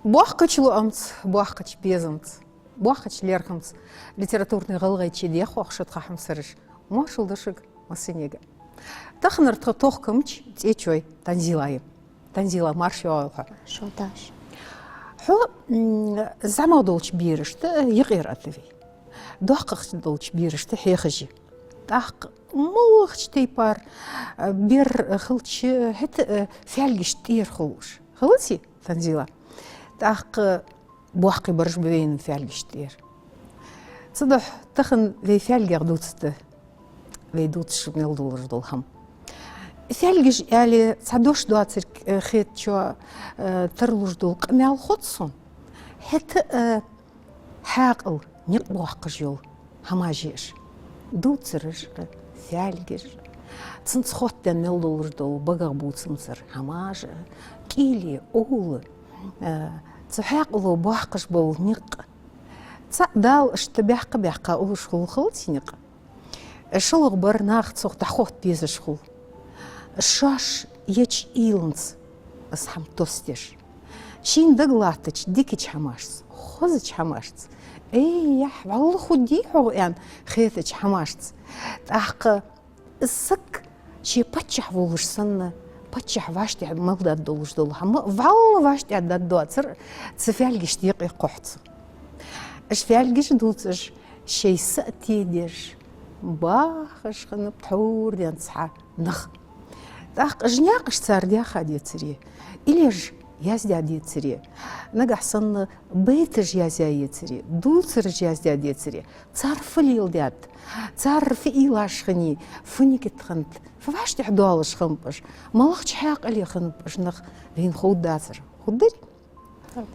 Буаққач луамц, буаққач безамц, буаққач лерхамц, литературный ғалғайче де қоқшыт қахымсырыш, машылдышық масынегі. Тақыныртқы тоққымч течой танзилайым. Танзила марши олға. Шолдаш. Хо замаудолч бирішті еғер атывей. Доққықч долч бирішті хеғыжи. Тақ мұлықч тейпар бір қылчы фәлгіш тейір қылыш. Қылыси танзила. Тақ буаққи барыш бөвейін фәлгіш тейір. Цыдық тақын вей фәлгер дұтсты. Вей дұтшы мелдулыр долхам. Фәлгіш әлі цадош дуацыр хет чо тұрлыш дұл қымял хотсын. Хеті хәқыл нек буаққы жол хама жеш. Дұтсырыш фәлгіш. Цынц хоттен мелдулыр дұл бағақ бұтсымсыр хама жы. Килі, оғылы. Цахақылы буаққыш бол нек. Цадал ішті бәққа ұлыш құлқыл тінек. Шылық бір нақ цоқ тақот безіш құл. Шаш еч илынц сам тостеш. Шин дыглатыч дикич хамашц, хозыч хамашц. Ях, валлы худи хоғян хетыч хамашц. Тақы сык ши пачах волышсынны, пачах вашти мылдад долыш долы. Валлы вашти аддад дуацыр цифялгиш диқи қоғцы. Шфялгиш дуцыш шейсы тедеш. Бахыш қынып таурден ца нық. Так, жняқыш цардя хадецере, или ж яздя децере, нагасан бейтыш яздя ецере, дулцырыш яздя децере, цар фылил дят, цар филашхани, фуникетхант, фвашти хдуалыш хымпыш, малах чхақ али хымпыш, нах вин худацыр. Худыр?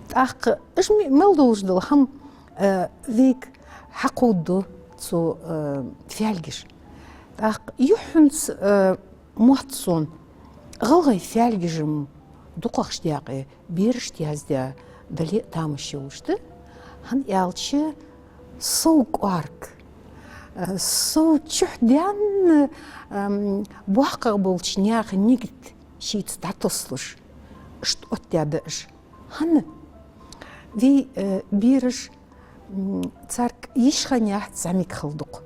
Так, жми мелдулыш дыл хам век хақуду цу фялгиш. Так, юхунц Муатсон, ғылғай фәлгіжім дұқақ штияқы, бер штиязда дәлі тамышы ұшты. Хан ялчы соу қуарк, соу чүхден бұаққа болчыняқы негіт шейт статуслыш, шт оттяды үш. Хан вей беріш царк ешханяқ замик қылдық.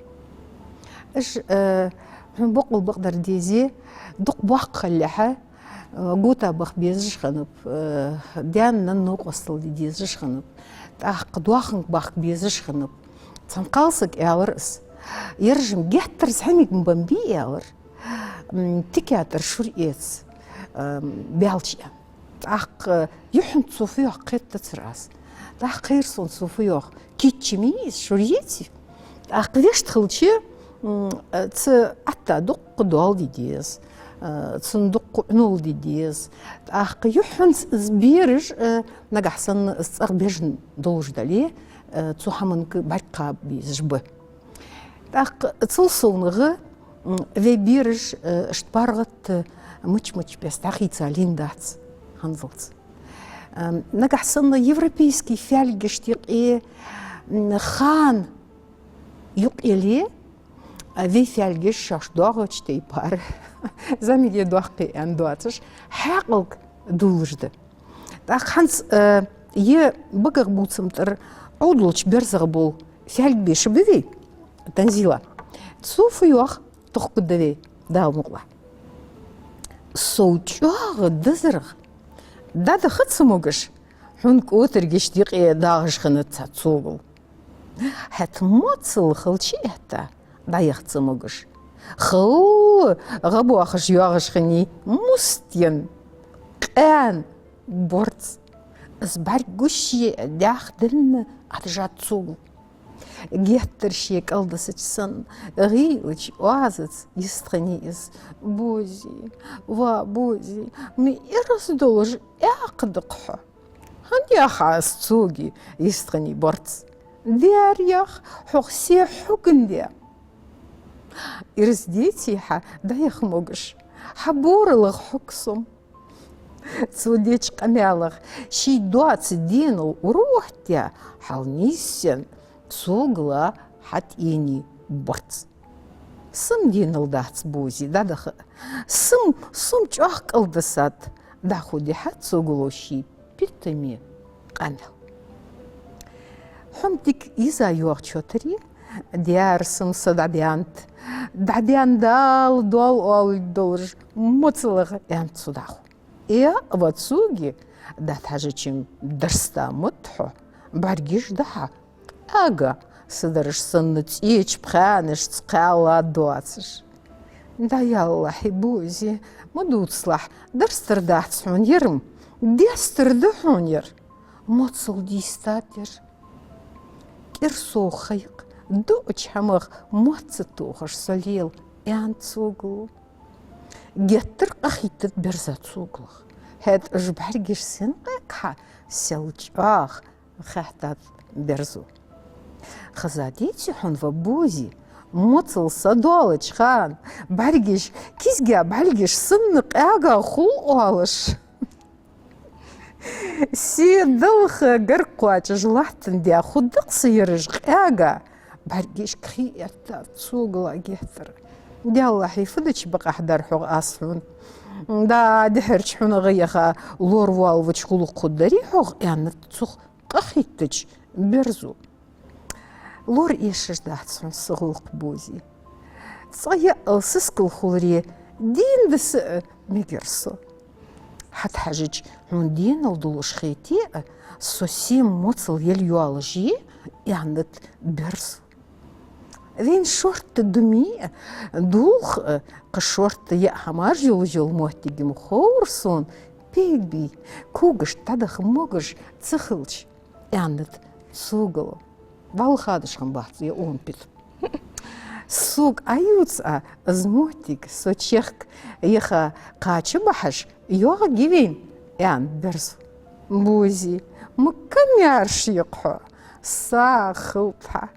Үш بقول بقدر ديزي دق بق خلها قوتا بق بيزش خنب ديان ننوق وصل ديزش خنب قد واخن بق بيزش خنب تنقالسك ياورس يرجم جهتر زحمك مبنبي ياور تكاتر شريت بيالشيا يحن صوفيو قيت تتراس خير صون صوفيو كيتشميس شريتي ليش تخلشي ц атта дуқ дуал дидес, цундуқ нул дидес. Ах юханс зберж нагахсан сарбежн долждали, цухаманк барка бизжб. Так цулсунғы веберж штпаргат мыч-мыч пестахица линдац ханзылц. Нагахсан европейский фяльгештик и хан юк или вей фялгиш шаш дуағыч тейпар. Замиге дуаққи әндуатыш хақылк дулыжды. Ханс е бұғық бұтсымтыр аудылыч берзіғы бұл фялгбеші бөвей. Танзила. Цуфы юақ тұққыдывей далмұғла. Соучағы дызырық. Дады қытсымығыш. Хүнк өтіргештіқ дағышқыны цацуғыл. Хәт моцыл қылчы әтті. Даяқцы мұғыш. Қыл ғабу ақыш юағышқыни мұстен қән борц. Збар гүші дәқтіліні атжат суғыл. Геттір шек алдысычсын ғилыч уазыц естіғыни ез. Бози, ва бози, мы ирас долыж әқдіқы. Ханди аға суғы естіғыни борц. Дәр яқ xoqсе xukunde. Ирздетиха даяқ мұғыш. Хаборылық xuqсым. Цудеч қамялық. Ши 20 денул уруқтя халниссен цугла хат ени борц. Сым денул дац бози, дадық. Сым чақ қылдысат. Да худи хат цуглу ши питами قامل حمدك إذا يوغشوتري ديارسم صدعديانت دعديان دال دول أول دولج مطلق يانت صداخو إيا واتسوغي دات حاجة درستا متحو بارجيش دها أغا صدرش سنت إيش بخانش تقالا دواتش دا يالله حبوزي مدود صلاح درستر داعتسحون يرم ديستر دحون ير متصل ديستاتر إرسو خيق دوش حمغ موتستوخش سليل يان تسوغل جتر قخيتت برزات سوغلخ هاد جبحرجش سنقاكها سلجاخ خاحتات برزو خزاديتي حون فبوزي موتل صدولج خان برجش كيسجا برجش سنق اغا خلقالش سي دلخ قرقوات جلحتن دي خدق سيرج اغا برجش كخيئتا تسوغلا جهتر دي الله حيفدش بقى حدر حق اصفون دا دحرش حون غيخا لوروال وچخلق قدري حق يعني تسوخ قخيتج برزو لور إيشش داعتسون صغلق بوزي صايا السسكل خوري دين دس ميجرسو حت حاجج هون دين الدولوش خيتي سوسيم موصل يليوالجي يعني برسو ذين شورت الدمي دوخ قشورت يا همار جل موتيجي مخورسون بيبي كوغش تدخ موغش تسخلش يعني سوغلو والخادش هم بحث يا أون بيت سوق أيوتس زموتيك سوتشيك يخا قاتش بحش يوغا جيبين يعني برز بوزي مكم يعرش يقحو ساخلتها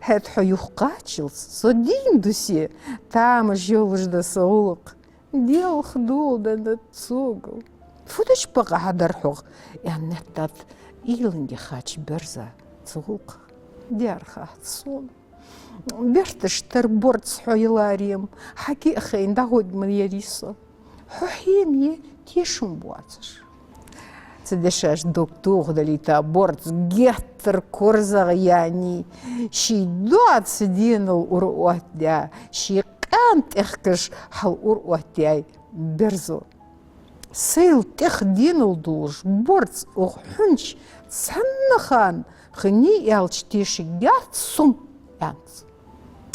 هاد حيوخ قاتشلس سودين دوسي تامش يولج دا سولق ديال خدول دا تسوقل فودش بقى هدر حوغ يعني نتات إيلن يخاتش برزا تسوق ديارخا تصون بيرتش تربورت سحويلاريم حكي أخين داود من يريسو حوحيمي تيشم بواتش تدشاش دكتور دالي تابورت جهتر كورزا يعني شي دوات سدين الأروات دا شي كانت إخكش حال الأروات داي برزو سيل تخدين الدوش بورت وحنش تسنخان خني يالش تيشي جات سم يانت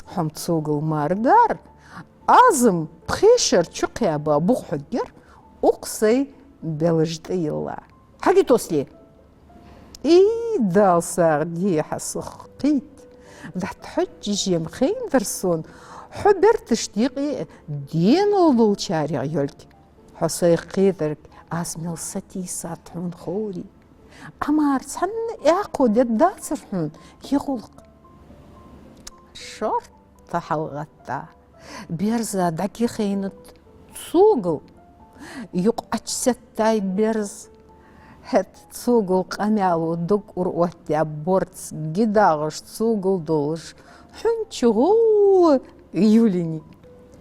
حم تسوغل ماردار أزم بخيشر تشقيابا بوخجر أقصي بلجت الله حاجة توصلي إي دال ساغ دي حسخقيت ذات حج جيم خين درسون حبر تشتيقي دين الضل شارع يلك حسي قيدرك أزمل ستي ساتحون خوري أمار سن ياقود يدات سرحون يغلق شرط حلغتا بيرزا داكي خينت تسوغل يقعد ستاي بيرز هت تسوغل قمالو دوك أروتي بورتس جداغش تسوغل دولش حنشغو يوليني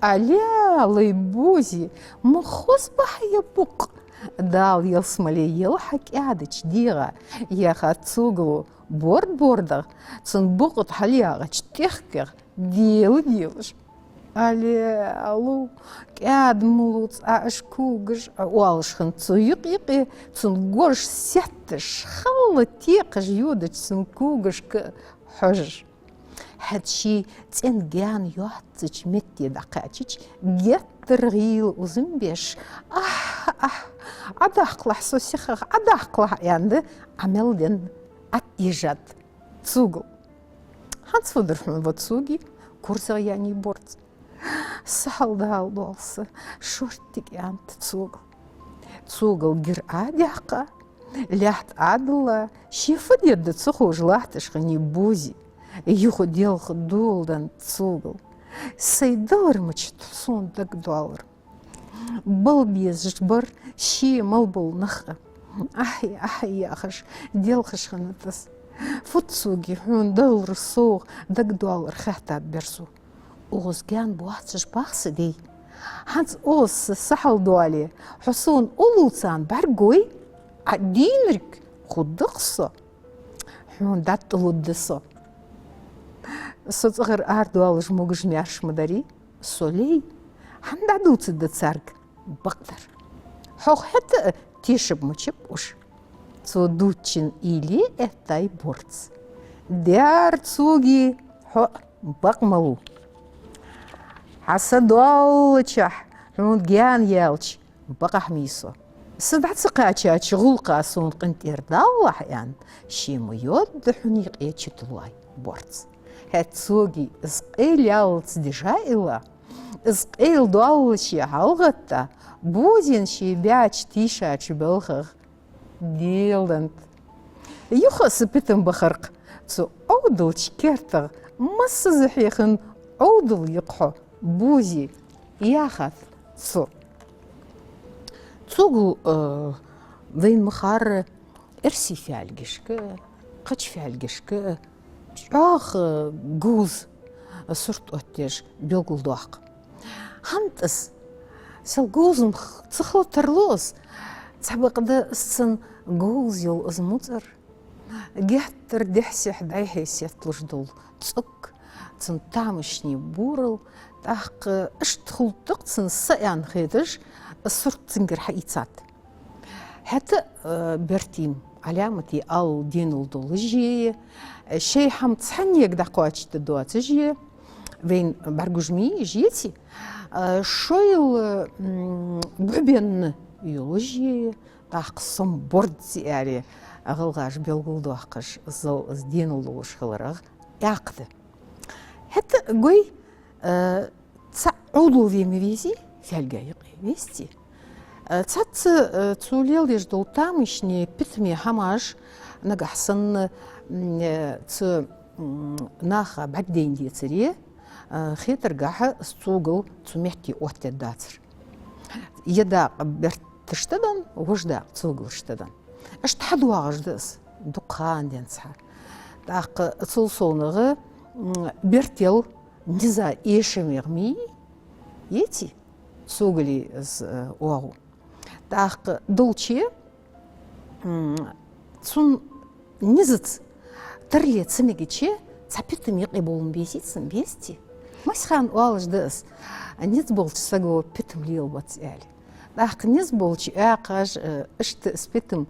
عليا ليبوزي مخص بحيا بوق دال يلسملي يلحك قعدتش ديغا ياخا تسوغلو بوردغ تنبوقت حلياغا تشتيخكر ديلش алло قاعد مولوت اشكوغش والش خن تسيقي تنغورش سيتش خلتيقش يودش سنكوغش حج هادشي تنجان يواتش متي دقاتش جترغيل وزنبيش عداقلا حسوسيخ عداقلا يعني عملدن اتيجات تسوغو هانسفودر من واتسوغي كورسا يعني بورت سهل دال دولس شورتك يعني تسوغل جر عاديقا ляхт адла шифы деді цуху жылахтыш хани бузи юху делх дулдан цугл сайдалармыч сондак доллар был без жбар ши малбул наха ахи яхаш делхаш ханатас футсуги хун доллар суг дак доллар хата берсу Озган буатсыш бақсы дей. Ханс ос сахал дуали. Хусун улуцан баргой. Адинрик قدقصة حون دات لودسة صغر أردوالج موجج ميارش مداري سولي حن دادو تدت سارك بقدر حوق حتى تيشب مچبوش цо дучин или этай борц дяр цуги хо бакмалу حسدوالچح حون جان يالچ بقحميسو سبعت سقاچاچ غلقا سون قنت إردالح يعني شيمو يود حنيق إيچتلاي борц هتسوغي اسقيل يالц دجائلا اسقيل دوالچي حلغتا بوزين شي بياچ تيشاچ بلخغ ديلدنت يخص بيتم بخرق цо أودل شكرتغ مس زحيخن أودل يقحو بوزي ياخذ цо цугу ذين مخار إرسي فعلجشك قش فعلجشك آخ جوز صرت أتج بيلقل ضاق هنتس سال جوز تخلط ترلوس تسبق ده السن جوز يل أزمطر جهتر دحسي حداي حيسيت لجدول تسك تنتعمشني بورل تحق اشتخل تقصن سيان خيدش الصرت تنجر حقيقات حتى برتيم علامتي أو دين الدولجي شيء حم تصحني يقدر قواتش تدواتجي وين برجمي جيتي شويل بحبين يولوجي تحقصم برد يعني أغلقاش بيلقل دوحقش زل دين الدولج خلرغ يعقد حتى قوي تعودوا في ميزي في الجاي ويستي تات توليل يجدو تامشني بتمي حماش نجحسن ت ناخا بعدين ديتري خيتر جاها استوغل تمحتي وقت الداتر يدا برتشتدن وجدا تسوغل شتدن اشتحدوا عجدس دقان دينسها داق تصلصونغ برتيل نزا إيشميرمي يتي سوغلي واو داق دولشي تسون نزت ترلي تسميكيتشي تسابيتم يقبولن بيسيتسن بيستي مسخان والج دس نزبولش ساقو بيتم ليل باتسالي داق نزبولش اقاش اشت سبيتم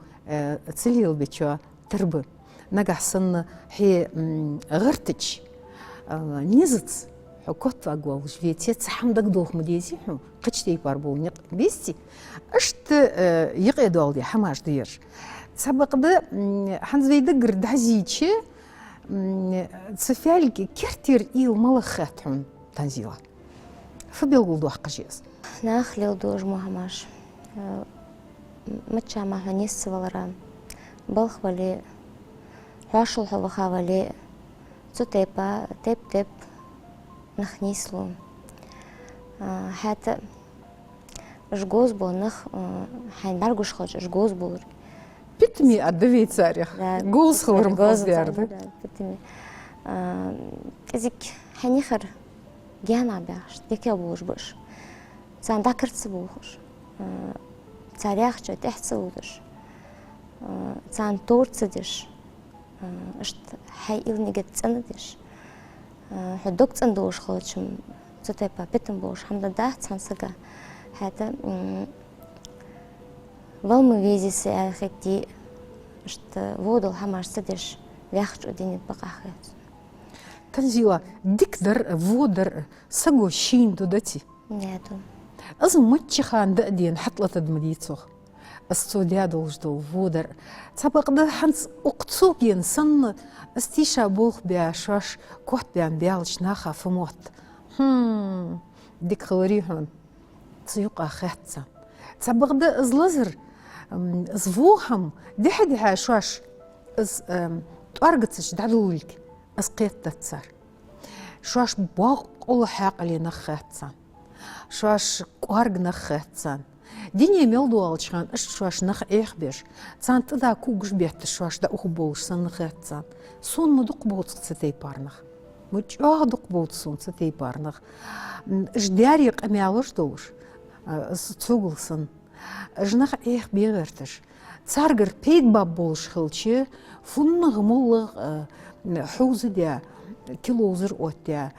تسليل بيتشوا تربه نجحسن هي غرتش نزت حكوت أقوال جويتي تحمدك دوخ مديزي حم قشتي باربول بيستي أشت يقعدوا لي حماش دير سبق ده حنزوي دقر دهزيتشي تسفيالك كرتير إيل ملخاتهم تنزيلا فبيلقول دوح قجيز ناخليل دوج مهماش متشا ما نيس والرام بلخ ولي حاشل حوخا ولي تتبع تب نخنيسلو حتى جوز بول نخ حين برجوش خرج جوز بول بتمي أدبي تاريخ جوز خورم جوز بيرد بتمي إذك حنيخر جانا بيعش ديكي بوش بوش تان دكرت سبوخش تاريخ جد إحسودش تان تورتدش اشت حيل نجت سندش حدوك تندوش خلتشم تتبع بيتم بوش حمد ده تنسجا هذا والم فيزي سأخذ دي اشت وودل همار سدش وياخد وديني بقى خيط تنزيلا ديكدر وودر سجو شين دودتي نادو أظن متشخان دقدين حطلت دمديتوخ السوديا دولجدو وودر تبقى ده حنس اقتصوكين سن استيشا بوخ بياشاش كوحت بيان بيالش ناخا فموت ديك خلريهن تسيوقا خيحتسا تبقى ده ازلزر ازفوهم دي حدي هاشاش از تارجتش دعدولك از قيت تتصار شاش باق اول حاق اللي نخيحتسا شاش كوارج نخيحتسان ديني ميلدو алчхан шваш нах эхбеш цан тда кугш бет шваш да ухболш сан нахцан сон мудук болц цетей парнах мучах дук болц сон цетей парнах ждяри камялыш долш цугулсан жнах эх бегертеш царгар пейдбаб болш хылчы, фунны гымыллы хузы дя, килозыр отя,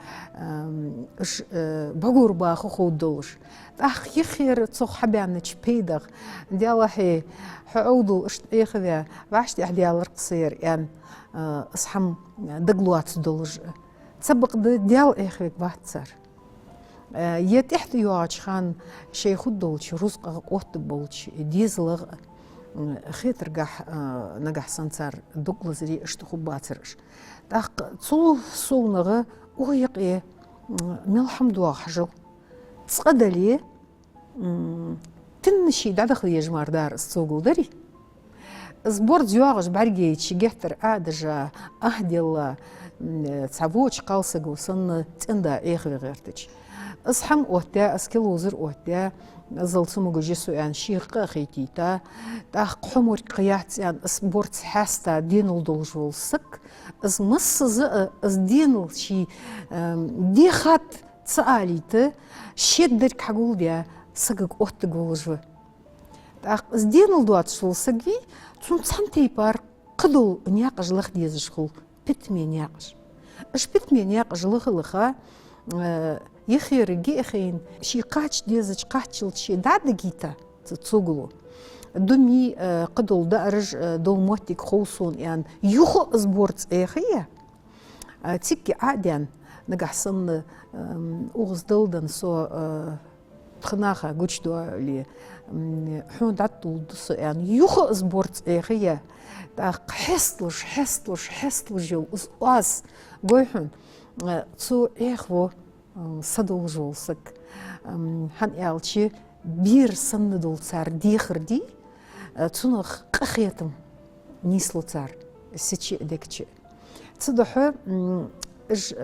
багур баху ходолш. Ах يخير تصخ حبانش بيدغ ديالا حي حعودو يخذا باش ديال القصير يعني اصحم دقلوات دولج تسبق ديال يخذك باتسر يت احتياج خان شي خدولش رزق قوت بولش ديزلغ خيتر قح نجح سنسار دقلزري اشتخو باترش داق تصو صونغ ويقي ملحم دوا حجو تسقدلي تنشي دخل يجمار دار السوق دري سبورت زواج برجي تشجحتر أدجا أهديلا تعبوش قالسق وصن تندا إخوي غيرتش أصحم أوتا أسكيلوزر أوتا زلتمو جسو يعني شيق خيتيتا تاق حمر قيات يعني سبورت حاستا دينل دولجول سك از مس از دينل شي دي خات تساليت شدرك حقول بيا سقق أوت جولجو تاق از دينل دوات شول سقي تون سنتي بار قدو نياقج لخ ديز شخول بتمي نياقج اش بتمي نياقج لخ لخا يخير جيخين شي قاتش ديزج قاتشل شي داد جيتا تتصوغلو دومي قدول دارج دول موتيك خوصون يعني يخو سبورت اخيه تيكي عاديان نجح سن اوغز دولدن سو تخناخا قوش دوا لي حون داتو دسو يعني يخو سبورت اخيه داق حستلش جو اس قويحون تسو اخو صدول جولسك هن يالشي بير سندول صار ديخر دي تنخ قخيتم نيسلو صار سيتشي ديكتشي تصدحو اج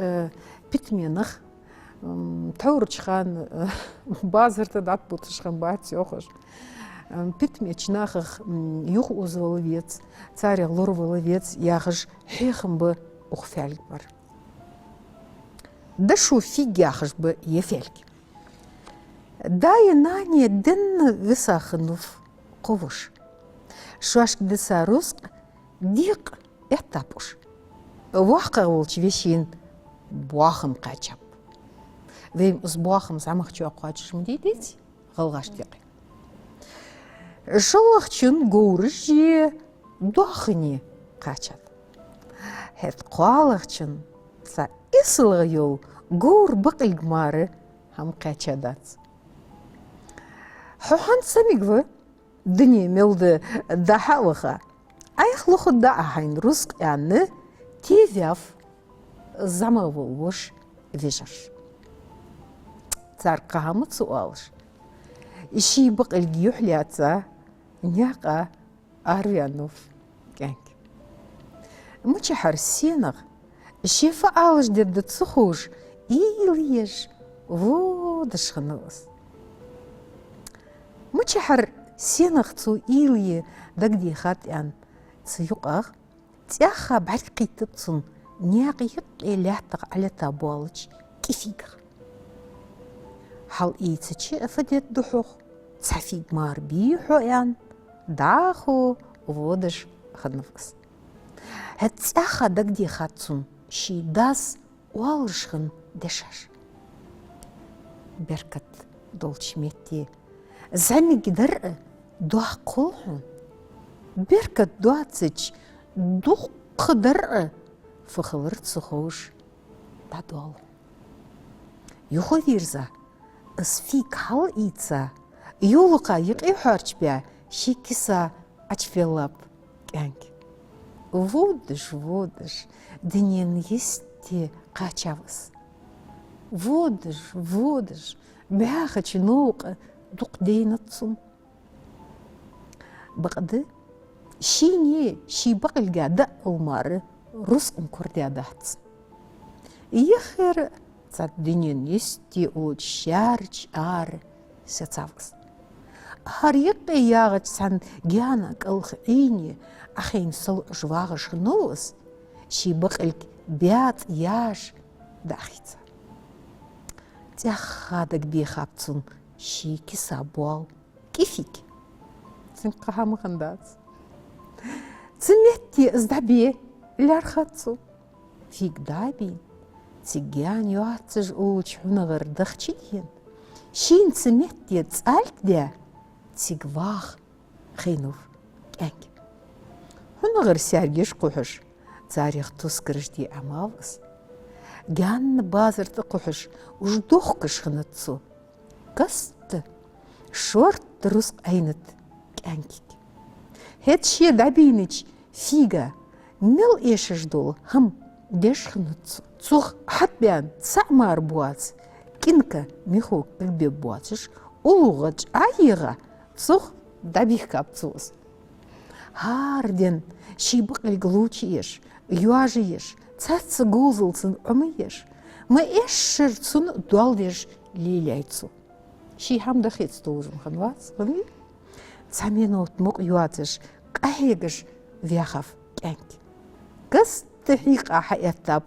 بيتمينخ تورج خان بازر تدات بوتش خان بات يوخش بيتميتش ناخخ يوخ اوزولويت صار غلورولويت ياخش حيخم ب اوخفالك بار ده شو في جاخش بيفعلك داي ناني دن وساخنوف قوش شواش دسا رزق ديق احتابوش واحقا ولش ويشين بواخم قاچاب ويم از بواخم زعمخ چو قاچش مديديتي غلغاش ديقي شلخچن گورجي دوخني قاچاب هت قالخچن سا إسلغيو غور بقي جمارة هم قاچادات حوحان سميقوه دنيا ميلد داحاوخا أيخ لخو داحين رزق يعني تيفياف زمغوش فيجر تار قامت سؤالش إشي بقي الجيوح لياتا نياقا أريانوف كانك مچي حرسينغ الشيفة عالج دد تسخوش إيليج وودش خنوس مچي حر سينغ تسو إيلي دقدي خات يعني تسيقاغ تياخا بعد قيتبتن نياقي يقي لاحتق على تابولج كيفيقاغ حال إيتسي أفدت دحوخ تسافيق مار بيحو يعني داخو وودش خنوس هتساخا دقدي خاتسن شي داس والشخن دشاش بركت دولش ميتي زعمي قدر دوح قلحن بركت دواتسج دوح قدر فخورت سخوش دادوال يخو فيرزا اسفيك حال ايتسا يولقا يقي حارج بيا شي كيسا ачфелап كانك Водыш, дынен есте қачавыз. Водыш, бәхі чиноқ дуқ дейін атсын. Бақды, ши бақылға да ұлмары русқын көрді адатсын. Ехер цат дынен есте олд шарч ары сәцавыз. Харьق ياغت سن جانك الخيني أخين صل جواغش نوس شي بقلك بيات ياش داخيت تاخادك بيخابتن شي كسابوال كيفيك سنقها مخندات Цеметти сдабе лярхатсу. Фиг дабин. Цигян юацж улч хунагар дахчидин. Шин цеметти цальт де. Цигвах хинув кэнк. Хунагар сяргиш кухаш. Царих тускржди амавс. Гян базарты кухаш. Уждохкаш хынатсу. Каст. Шорт руск айнат кэнкик. Хет ши дабинич фига. Мел ешеждол хам деш хынатсу. Цух хатбян цамар буац. Кинка михук илбе буацш. Улугач айыга. Цух дабих капцуз. Харден шибық илглучи еш. Юажи еш. Цацы гузылсын умы еш. Мы эшшер цун дуалдеш лиляйцу. Ши хамда хец должен ханвац. Цамен отмук юацш. Кахегаш вяхав кэнки. Кас тахик ахаятаб.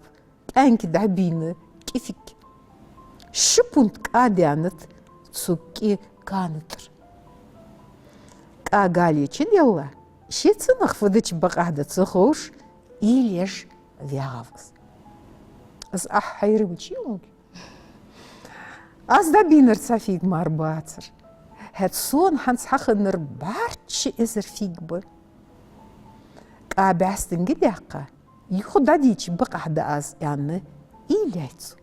Кэнки дабины кифик. Шипунт кадянат цуки канутр. Кагали чидела. Шицынах фыдыч бақада цухош илеш вягавкс. Аз ахайрым чилунг. Аз дабинер цафиг марбацер. Het сон ханс хахыныр барчы эзер фигбы. Кабастын гидяққа. Юхуда дичи бақада аз янны иляйцу.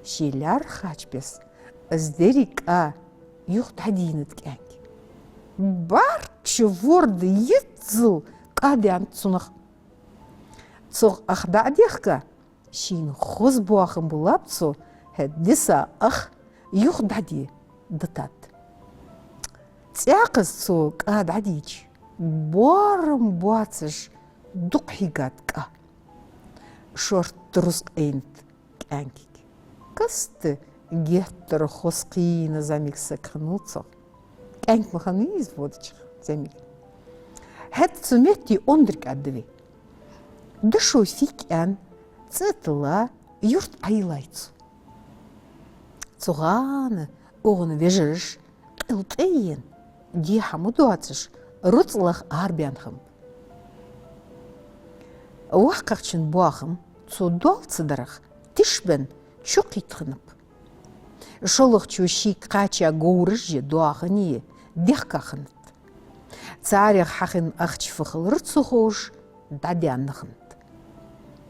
Шиляр хачбес. Аздерик юхда динет кэнки. Барчы ворды етзыл кадян цунах. Цух ахда адяққа. Шин хоз буахын булапцу. Het диса ах юхда ди датат. Цяқыз цу када дич. Борым буацыш дұқхигатқа. Шорт тұрыс әйнт кәнкік. Кысты геттір хосқиына замикса қынылцық. Кәнк маханиз водычық замик. Хэт цуметти ондрик аддыве. Дышу фик ән цытыла юрт айлайцу. Цуғаны оғыны вежіріш қылтайын ди хаму дуацыш руцлах арбянхым. Уаққақчын буахым цу дуалцыдарах тишбен чуқитхынып. Шолық чуши қача гоурыжы дуахыне дехқақынып. Царих хақын ақчыфықыл рыцухош дадяннахынып.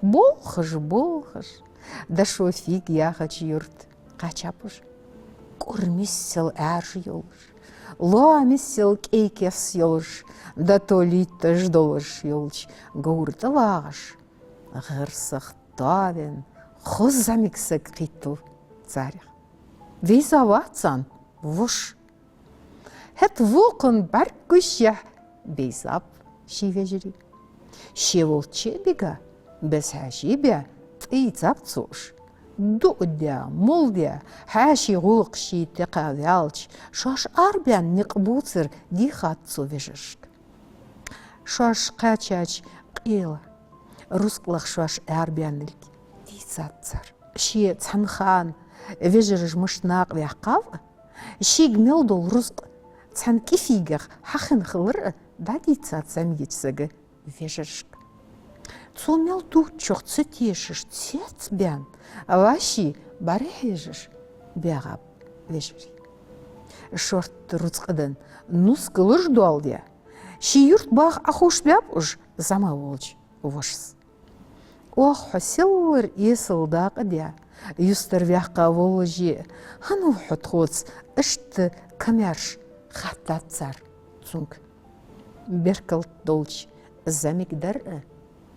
Болхыш, да шо фиг яхач юрт қачапыш. Курмиссел әржі елыш. Луамиссел кейкес елыш. Да то литті ждолыш елыш. Гоурты лағыш. Ғырсық тавен. Хуз замиксік қиттыл царих. Вейзаватсан вуш. Хет вулқын бар күшя бейзап шивежері. Шевол чебега без хашибя тыйцап цуш. Ду'дя, молдя, хаши гулq ши теқавялч, шаш арбян неқбуцыр дихатцу вежешк. Шаш қачач қила, русқлақ шаш арбянылк дицатцар. Ши цанхан вежерж мышнақ вяққав, ши гмелдол русқ цан кифигах хахын хылыр да дицатсам ечсігі вежершк. Цумел дучок цитешиш цец бян, а ваши барехежиш бягап вежери. Шорт руцқыдын нус кылыш дуалдя. Ши юрт бақ ахуш бяп уж зама волч вошс. Ох, хасилыр есылдақ дя. Юстер вяққа воложи. Хану хотхоц ішті камерш хаттатцар цунг. Беркалт долч замигдар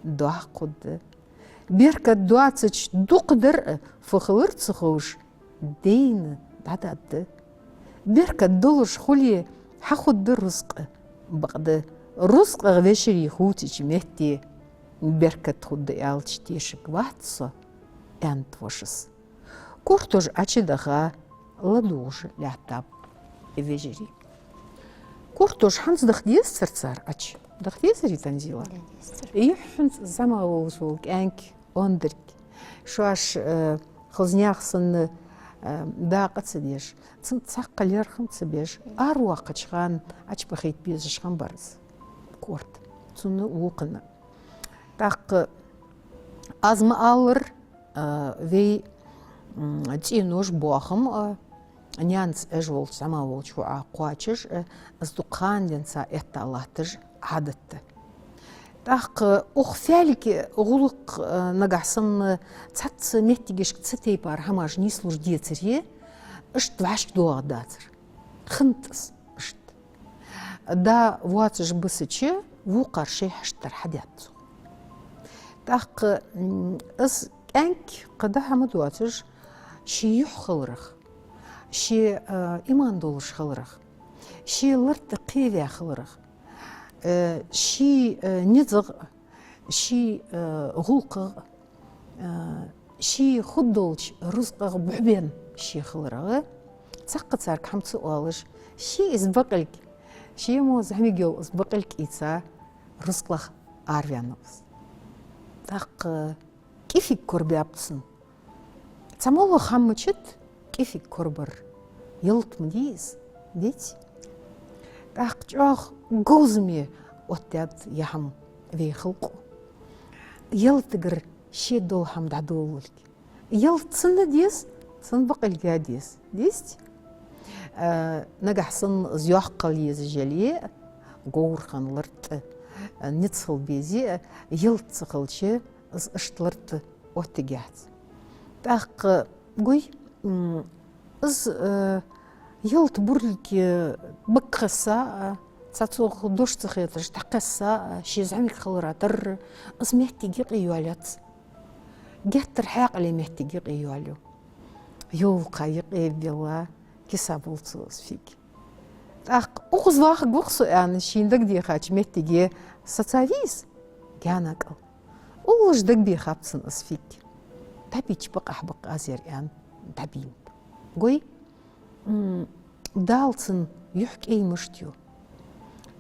дуах кудды. Берка 20 дуқдыр фықылыр цұқуш дейіні дададды. Берка долыш хули хақудды русқы бақды. Русқы вечері хутич метти. Берка тхудды ялч тешік ватсо әнт вошыс. Куртуж ачыдаға ладуж лятап вечері. Куртуж ханздық дестір цар ач. Дақтезері танзила. Ихэнц зама олжул кэнк ондырк. Шуаш хылзняқсын дақыцы деш. Цын цаққалер хымцы беш. Аруа қачған ачпахайт безішқан барыз. Корт. цуны уқыны. Так азмы алыр вей тинуш буахым нянц эжвол сама волчу ақуачыш сдуқан денса этталатыж адытты. Так ухфялики гулык нагасым цац меттигеш цитейпар хамаж не служдецерье ышт ваш дуагдацер. Хынтыс ышт. Да вуацыж бысычы ву қаршей хаштар хадятсу. Так ыз әнк қыда хамад вуацыж ши юх хылырық, ши иман долыш хылырық, ши лырты қивя хылырық, ши низық, ши ғулқы, ши худдолч рызқығы бүбен ши хылырығы, цаққы царк хамцы уалыш, ши избақылк, ши моз хамигел избақылк ица рызқлақ арвянығыз. Так кифик көрбәпсін. Цамолы хаммычыт кифик көрбір. Елтмы дейіз, дейті. Так жоқ гозыме оттяд яхам вейхылқу. Елтігір ше дол хамдады олылки. Елтсыны дейіз, сын бақылға дейіз, дейсті. Нагахсын зияққал езі жәле, гоғырхан лырты. Нецл бези елтсы қылчы ыштылырты оттыгяц. Так гойыз елт бурлики быққаса цацоқ дошцық етіш таққаса шезамик қылыратырыз мектеге қиюалец. Геттір хақылы мектеге қиюалю. Йол қайық ебдела кеса болсы фиг. Так уқыз вақы ғықсы әні шиіндік де қач мектеге социализ гянакал. Улыждық бе қапсын ысфик. Табич бұқ ахбық азер ән табин. Гой далсын юхк эйміштю.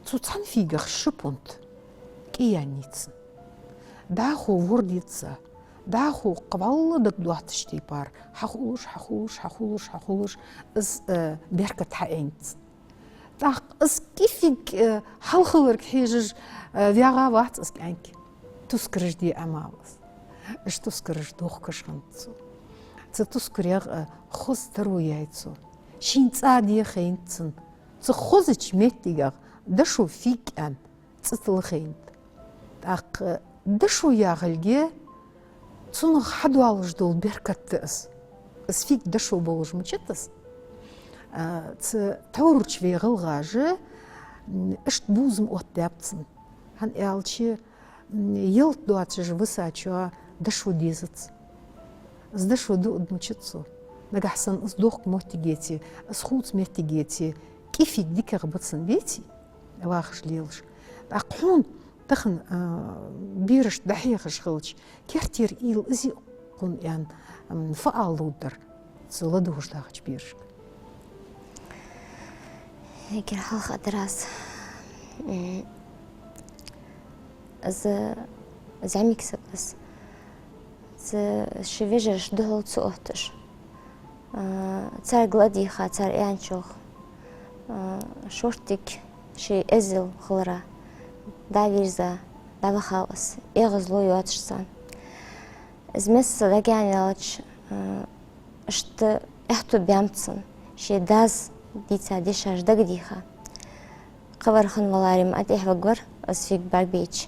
Цуцан фигах шыпунт кейаницын. Даху вурдица. Даху қываллыдық дуатыштей пар. Хахулыш. Из беркат хаэнцын. Так из кифик халхылыр кхежж вяга вац из кянки. Тускрыжди амалас. Иш тускрыж дохкашханцу. Ца тускряг хостару яйцу. Шинца ди хейнцын. Ца хозыч меттигаг дашу фик ан цитыл хейнт. Так дашу ягылге цунг хадуалыш дол беркаттыс. Из фик дашу болуж мычытыс. Таурч веғылғажы ішт бузым оттяпцын. Хан әлчі елт дуатшы высачуа дашу дезыц. З дашу дуадмучыцу. Нагахсан з доқ моттигети, з хуц меттигети, кифик дикер быцын вети, вахыш лелыш. Ақун тахын бирыш дахиғыш қылыч, кертер ил изи құн ян фаалудыр. Цыладуғыш дағыч бирыш. Егер халық адырас зәміксіқыз шевежерш дұғыл цуғытыш цар гладиха, цар янчуғ шортик ше әзіл қылыра да вирза, да вахалас еғыз лою атышсан змесі ләгәне алыч ішті әхту бәмтсын ше даз дийца дешаждаг диха. Қавархан валарим атех вагвар асфик барбич.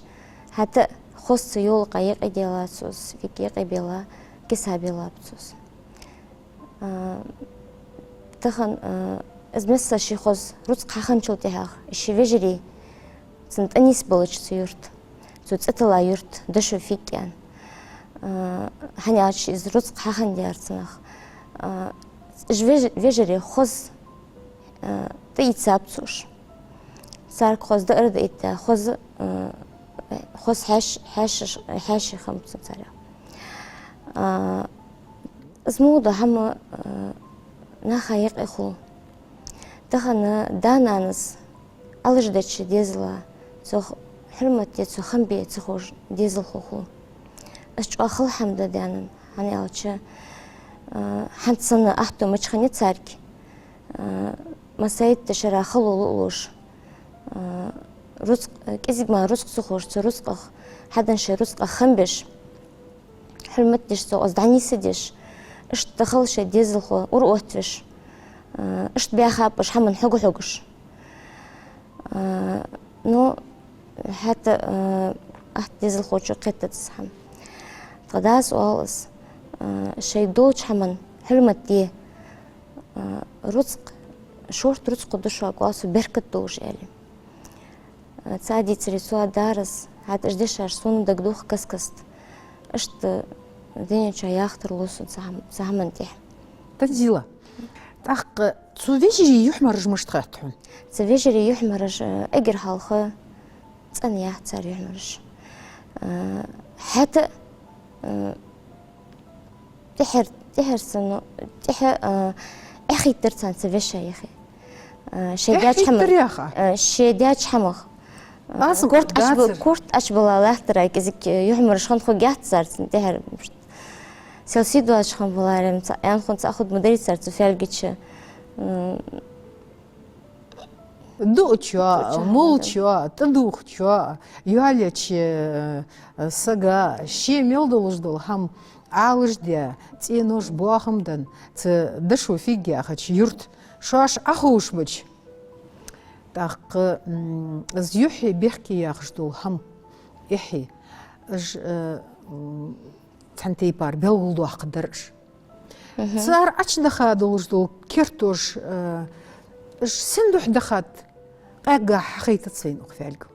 Хата хоссы йол қайық идела сус, фик еқи бела, киса бела псус. Тахан измесса ши хоз руц қахан чултехах, шевежери цент анис болыч юрт. Цуц этала юрт, дашу фик ян. Ханяч из руц қахан диарцынах. Вежери хоз تيتساب سوش صار خوز دقر دقيتا خوز حاش خمسة صار اسمه هم نخايق إخو تخنا دانانس ألجدتش ديزلا سوخ حرمتي سو خنبي تخوش ديزل خو أشجع أخل حمد دانن هني أوتش حنتصنع أحتو مش خني تسارك مسايد تشرا خلو لولوش رزق كذب ما رزق سخوش رزق حدا شي رزق خنبش حلمتش سو أصدعني سديش إش دخل شي ديزل خو ورقوتش إش بيخابش حمن حقوش نو حتى أحد ديزل خو شو قتة تسحم فدا سؤالس شي دوش حمن حلمت دي رزق شورت رزق دشوا قاسو بركت دوش إلي تساعدي تريسوا دارس هاد إجديش عرسون دقدوخ كسكست إشت دنيا ياختر لوسو سهمن تيح تنزيلا تاق تسوفيجي يحمرج مشتخاتحون تسوفيجي يحمرج أجر حالخه تسأني يحتار يحمرج حتى تحر سنو أخي ترتان سوفيشا يا أخي شيداش حمر شيداش حمر كورت أشبه الله ترى كذيك يحمر شخن خو جات صارت انتهر سياسي دوا شخن بلارم أنا كنت أخذ مدرس صارت في الجيش دوتشوا مولتشوا تدوخشوا ياليش سجا شيء ميلدولجدل هم عالج ديا تينوش بواخمدن تدشوا فيجي أخذ يرت شاش أخوش بج تاق زيوحي بيحكي ياخدول هم إحي تنتي بار بيلغلدو أقدرش صار أش دخادولجدول كيرتوش سندوح دخات قاقا حقيقة تصينوك فعلكو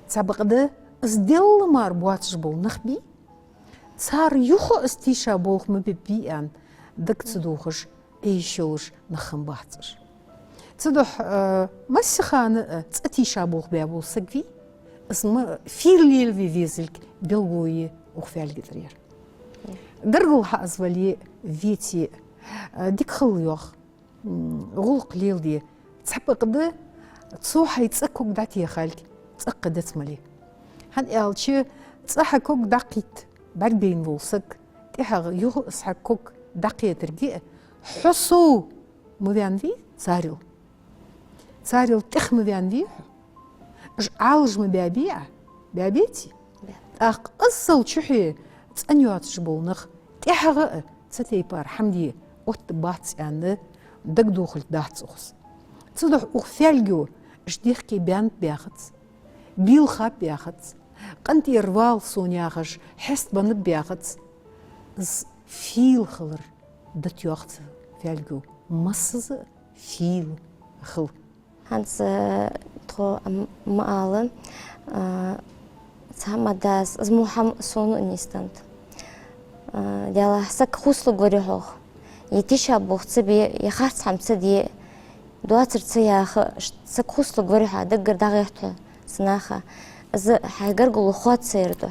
سابق ده ازدل مار بواتش بول نخبي صار يخو استيشا بوخ مبيبيان دك تدوخش ايشوش نخم باتش تدوح مسخان تأتيشا بوخ بيابول سقفي اسمه فيرليل في فيزلك بيلغوي وخفالك درير درغل حازولي فيتي ديك خليوخ غلق ليل دي تسبق ده تصوحي تسكوك داتي يا خالك تسق دات مالي هن إلشي تسحكوك دقيت بردين بولسك تيها يوهو اسحكوك دقية ترقية حصو مذيان في ساريل تخ مذيان في عالج مبابيع بابيتي أق أصل شحي تسأنيوات جبول نخ تيها غاء تساتيبار حمدي وتبات يعني دق دوخل داحت أخس تصدح أخفالجو جديخكي بيانت بياخت بيل خاب بياخت قنتي روال سونياغش حست بنب بياخت فيل خلر دتيوخت فالجو مصز فيل خل هانس تخو مقالة سهم داس اسمه حم سونو انيستانت ديالا سك خوصلو غوريهوخ يتيشا بوخصبي يخارس حمسدي دواتر تسياخ سك خوصلو غوريها دقر داغيحتو سناخا از حيقرقلو خوات سيردو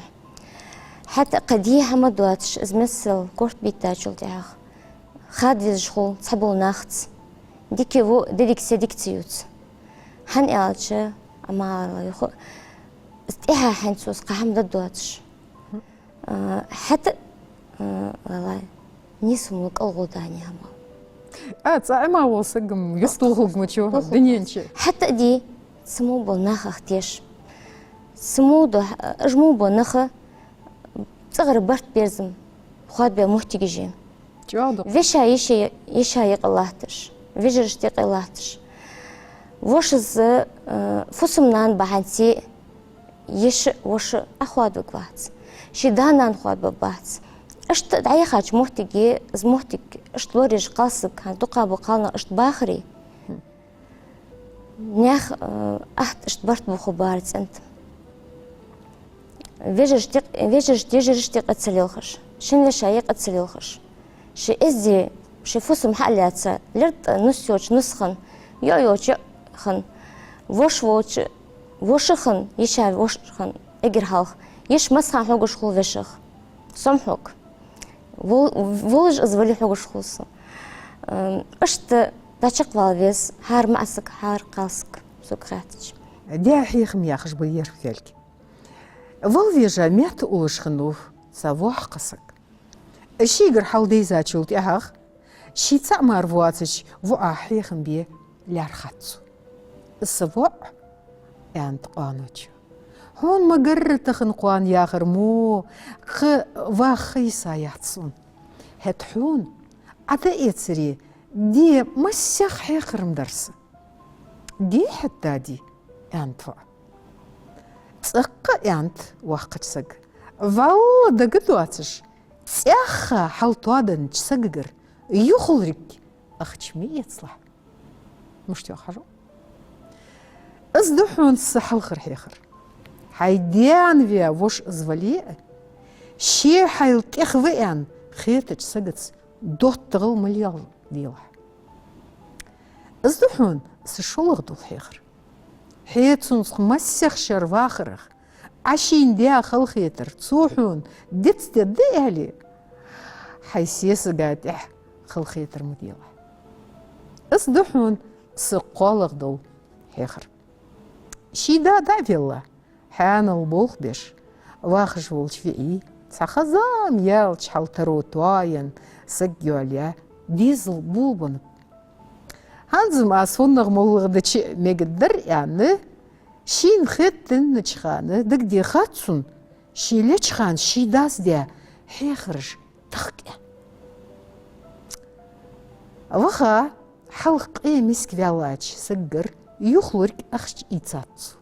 حتى قديه هما دواتش از مثل كورت بيتاجل دياخ خاد فيزشخو تسحبو ناختس ديكي وو ديك سيديك تيوت هن إلاتش أما يخو استيها حنسوس قهم دواتش حتى والله نيسم لك الغداني هما تسعى وصقم يستوخوك متشوه دنينشي حتى دي سمو بناخ اختيش سمو دو اجمو بناخ صغر برت بيرزم خواد بيا محتاجين فيشا يشا يقلاتش فيجرش تقلاتش وش ز فسمنان بحنتي يش وش أخواد بقوات شدانان خواد بقوات اشت دعي خاج محتاجي از محتاج اشت لوريج قاسك هنتوقع بقالنا اشت باخري نيخ أحد اشت برت بخبارت انت فيجرش تيجرش تقتسليلخش شن لشاي قتسليلخش شي ازدي شي فسم حالياتسا لرت نسيوش نسخن يوش خن وش وشخن يشا وشخن اجر هالخ يش مسخن حوغش خو وشخ سمحوك ولج ازولي حوغش خوص اشت داشق والفيس هار معسك هار قاسك سكراتج دي حيخ مياخش بير فيلك والفيجا ميت اولش خنوف سافوح قسك الشيغر حال ديزا تشولت اخ شي تعمر فواتش فو احيخن بيه لارخاتسو السبوع أنت قانوش هون ما قررت خنقوان ياخر مو واخيسا يحتصون هتحون عدا إتسري دي مسيخ حيخر مدرسة دي حتى دي أنت تسقى أنت وقت سق والله دقدواتش تسيخا حلطوادن تسقر يخلرك أختشمي يتصلح مش تيخرو أزدحون الصحة الخر حيخر حيديان فيها وش أزوليه شي حيلتيخ ويان خيرتك سقط دوت تغل مليار ديلح أزدحون سشولغ دول حيخر حيتسون مسيخ شرواخرخ عشين ديا خل خيتر تصوحون ديت دي أهلي حيسيس قاعد خل خيتر مديلح أصدحون سقالغ دول حيخر شي دا في الله حان البوخ بيش واخش ولش في اي تسخزام يالش حالترو تواين سقيو عليا ديزل بوبن هانزم أصفنغ مولغ دتش ميقدر يعني شين خيتن نتشخانه دك دي خاتسون شي لتشخان شي داس ديا حيخرج تخكي وخا حلق ايه مسك فيالاتش سقر يخلرك أخش إيتاتسو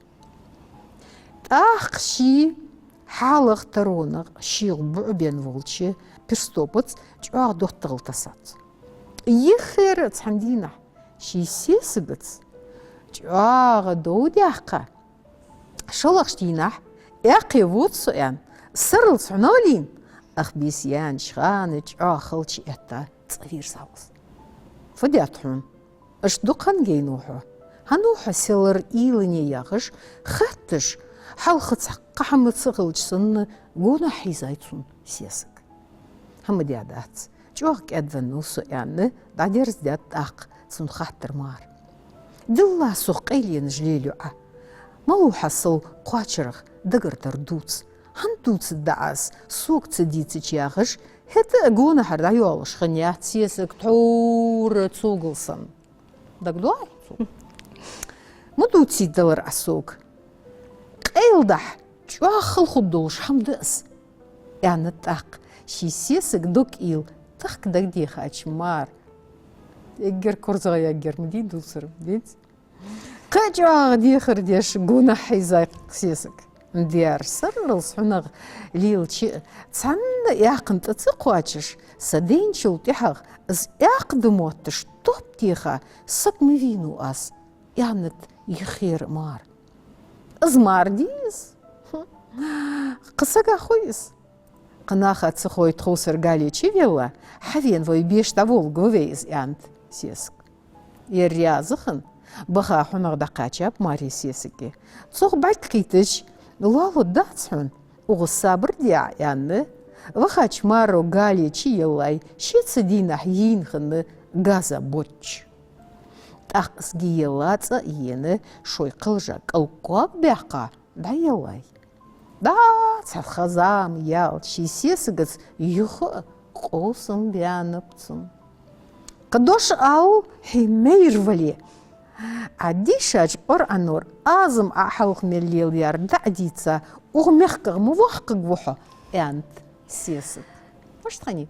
أخشي حالق ترونغ شيغ بعبين voltje перстопец чуаг доттыгылтасат. Ехер цхандина ши сесыгыц чуаг доудяхка. Шолахштинах яқи вудсуян сырл цунолин أخبيسيان شغان чуаг خلشي эта цвир саус. فدياتحون أشدقن جينوحو هنوحو سيلر إيلني ياغش خاتش حلخت قحمت صغلج سن قونا حيزايتون سياسك هم ديادات جوغك أدفن نوسو يعني داديرز دياد داق سن خاطر مار دلا سوق إلين جليلو مالو حصل قواتشرغ دقر دردوتس هندوتس الدعاس سوق تديتش ياغش هتا قونا حردايولش خنيات سياسك تحور تسوغلسن دقلوار مدوتي دلر أسوق قيلدح جواخل خدوش حمدس يعني تاق شي سيسك دوك إيل تاق دك دي خاش مار يجر كورزغا يجر مدين دوسر ديت قاجوا دي خرديش قونا حيزايق سيسك نديار سر الصحنغ ليل شي تسعن ياقن تتقواتش سدين شو تيحغ از ياقدموتش طوب تيخا سب مفينو أس يعني يخير مار أزمار ديز قصة خويس قناخة تخوي تخوسر قالي تشيفيلا حفين وي بيش تابول قويز يانت سيسك يريازخن بخا حنغ دقاتشاب ماري سيسكي تسوغ بعد قيتش لوالو داتسحن وغصابر ديع يعني وخاش مارو قالي تشيلاي شيت سدينا حيين خن غازا بوتش أخس جيلات إينه شوي قلجك أو قاب بيحقا دايلاي دا تخزام يال شي سيسغس يخ قوسم بيانبتم قدوش أو حمير ولي عديشاج أنور أزم أحلق مليل يارد عديتسا وغميخقغ موحقق وحو أنت سيسغ واش تغني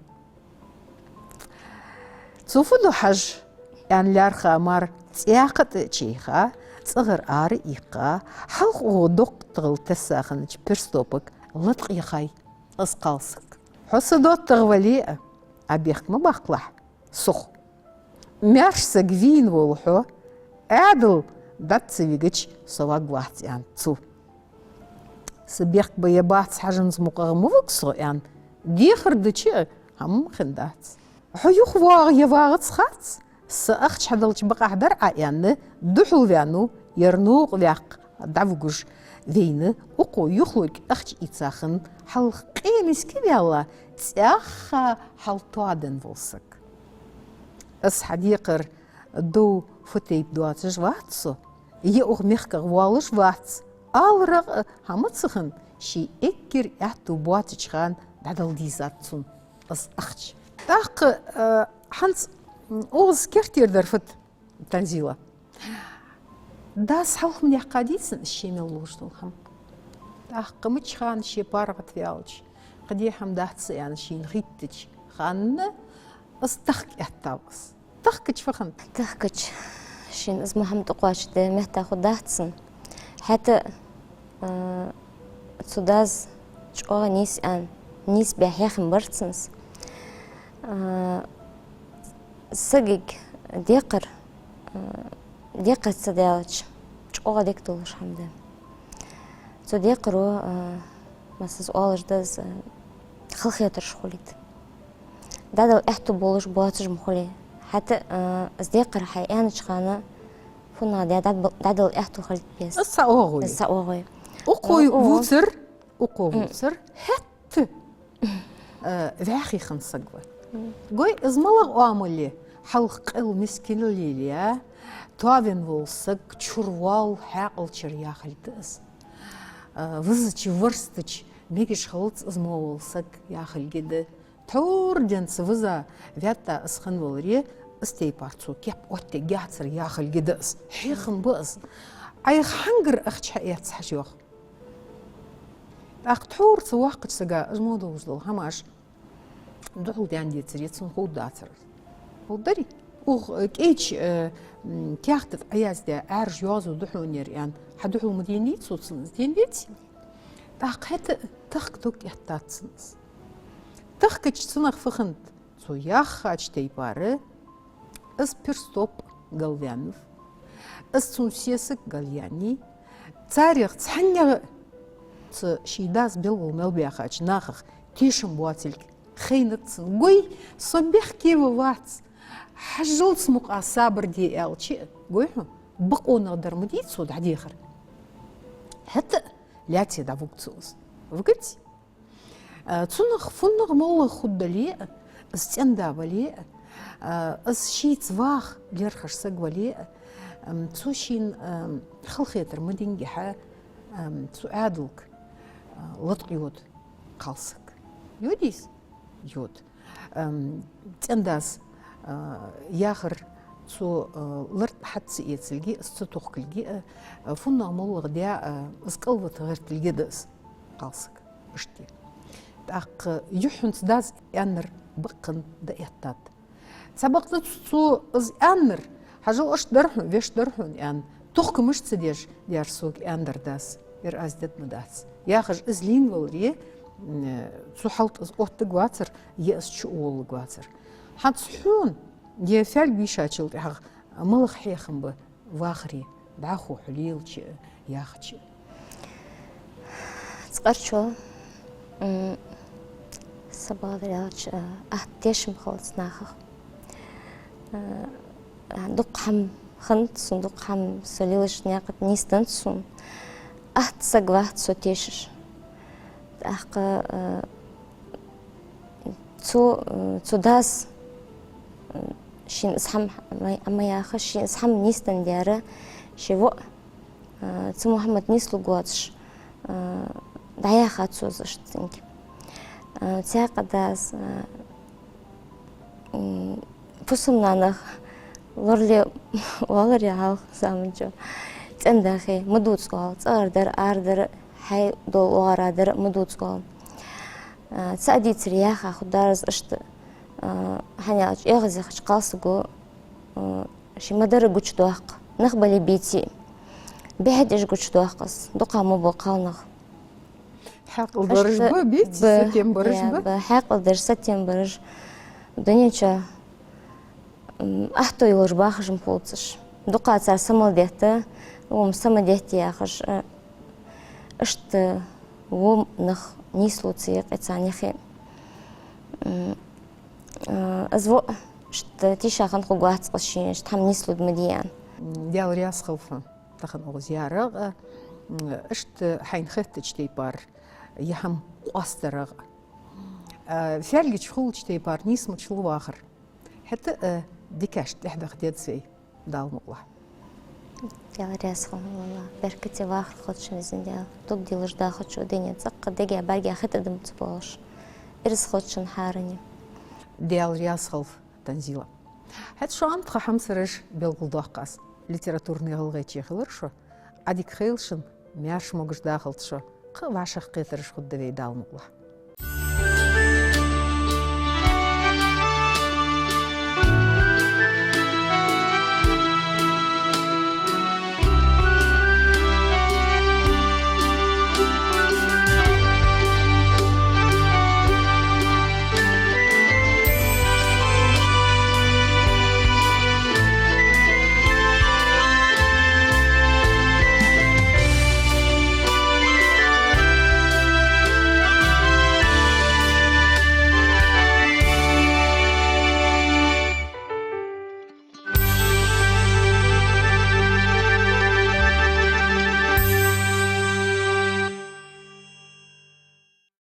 تسوفدو حاج يعني لارخا مار تياقت تشيخا صغر آر إيقا حلق ودق تغل تساخنج برستوبك لطق يخاي أسقالسك حسدوت تغولي أبيخ مباقلح سخ ميرش سقفين والحو عدل دات سويقش سواق واحد يعني تسو سبيخ بيبات حاجنز مقاغموك سو يعني ديخر دتشي هم خندات حيوخ واغ يواغت سخات سأخش حدلش بقى حدر يعني دحو فيانو يرنوق وياق دعوقش ذينه وقو يخلق أخش إتساخن حل قيمس كبي الله تساخ حل توعدن فلسك أس حديقر دو فتيب دواتش واتسو يأغ ميخك غوالش واتس آل همتسخن شي إكر يحتو بواتش خان دادل ديزاتسون أس أخش تاق حنس أوز كيرتير درفت تنزيلة داس حلق من يحقاديسن الشيمل لوجدلهم أحقمتش خان شي بارغت فيالش قدي حم دهت يعني شين خيتش خان استخك احتاوس تخكش فخنت تخكش شين اسمه هم تقواش ده مهتا خدهتسن حتى تسوداز تشوغ نيس ان نيس بيحيخن برتسنس سجج ديقر ديقر تسدالش تشوغ ديك دولش حمدا تو ديقرو مسز اولش داز خلخيتر شخوليت دادل احتو بولش بواتش مخولي حتى ازديقر حيان شخانا فنا دادل احتو خليت بيس الساوغوي الساوغوي وقوي ووتر هت ذاخي خنصقوه قوي ازملغ اوامولي حلق المسكين الليليا توابن volsak чурвал حاقل чыря хылтыс вызычы вырстыч мегеш хылц ызмо volsak яхылгеди турденс выза вятта ысхын волре истей парцу кеп отте гяцыр яхылгедис хихын быз ай хангыр ахча яц хажох актур цвахк цга ызмо доздол хамаш дохул дянди црецун худацыр ودري كيتش كياخت عيازدا ارج يوزو دحونير يعني حدحو مديني صوصنز دينيتي تاقت تاخدوك يحتاتسنز تاخكش صنخ فخنت سو ياخاч تيباره اس بيرستوب غاليانов اس сунсесик гальяни царих цханья ц шидас белгул мелбяхач нахах тишим буатиль خينتسن قوي صبيح كيف واتس حجل سمق أصابر دي ألشي قويهم بقوا نقدر مديت صود عديخر حتى لاتي دا فوكتوز فوكتي تنخ فنغ مولا خد لي استندا ولي اس شيت واخ ليرخش سق ولي تسوشين خلخيتر مدينجحة تسعادلك لطقيود قالسك يوديس يود تنداس ياخر سو لرت حد سيتسلجي استتوخكلجي فنا مولغ ديا اسقلوت غير تلجدس قالسك اشتي داق يحنت داز انر بقن دايتات سبقت سو از انر حاجه اش درحن ويش درحن يعني توخك مش تسديش ديار سوق اندر داس ير ازدت مداس ياخر ازلين ولري سو حلت از اوت غواتر يس شول غواتر حد سحون دي فعل بيشاتشل حق ملخ حيخم ب واخري باخو حليل ياخش تقرشو صبادرياتش احتيشم خلص ناخخ دق حم خنت صندوق حم سليلش ناقت نيستن سون احت سقوات سو تيشش أحق تو داس شين اسحم أما ياخش شين اسحم نيستن دياره شيء تو محمد نيسلو قواتش دعيا خات سوزش تنك تياق داس بسمنا نخ ورلي والري هال سامجو تندخي مدود سوال أردر حي دو وغرادر مدود سوال تسأدي ترياخ أخد دارز أشت هني أغزي خش قاسقو شي مدر قوش دوحق نخبلي بيتي بيهد إيش قوش دوحقس دوقا مو بقال حق الدرج بيت ستين برج حق الدرج ستين برج دنيا أحتو يلوش باخش مفوتش دوقا تسار سمل ديهته ومسمى ديهتي ياخش اشت وم نخ نيسلو تسيق اتسانيخي ازوق اشت تيشا خنخو قوات قشين اشت هم نيسلو دمديان ديال رياس خلفا تخن اغزيارغ اشت حين خفتش تيبار يهم قاسترغ فعلج شخول تيبار نيسمو تشلو اخر حتى ديكاشت لحدا خديت سي دال مقلح ديال رياس والله بركتي واخر خدش مزين ديال دوب ديالش دا خدشو دينيا تزق ديجا برجع خت ادم تبوش ارس خدش نحارني ديال رياس خلف تنزيلا حتى شو عم تخا حمسرش بالقلدوق قاس литературный ғылғай чехылыр шо, адик хейлшын мяш могыш дахылт шо, қы вашақ қетіріш құдды вейді алмығла.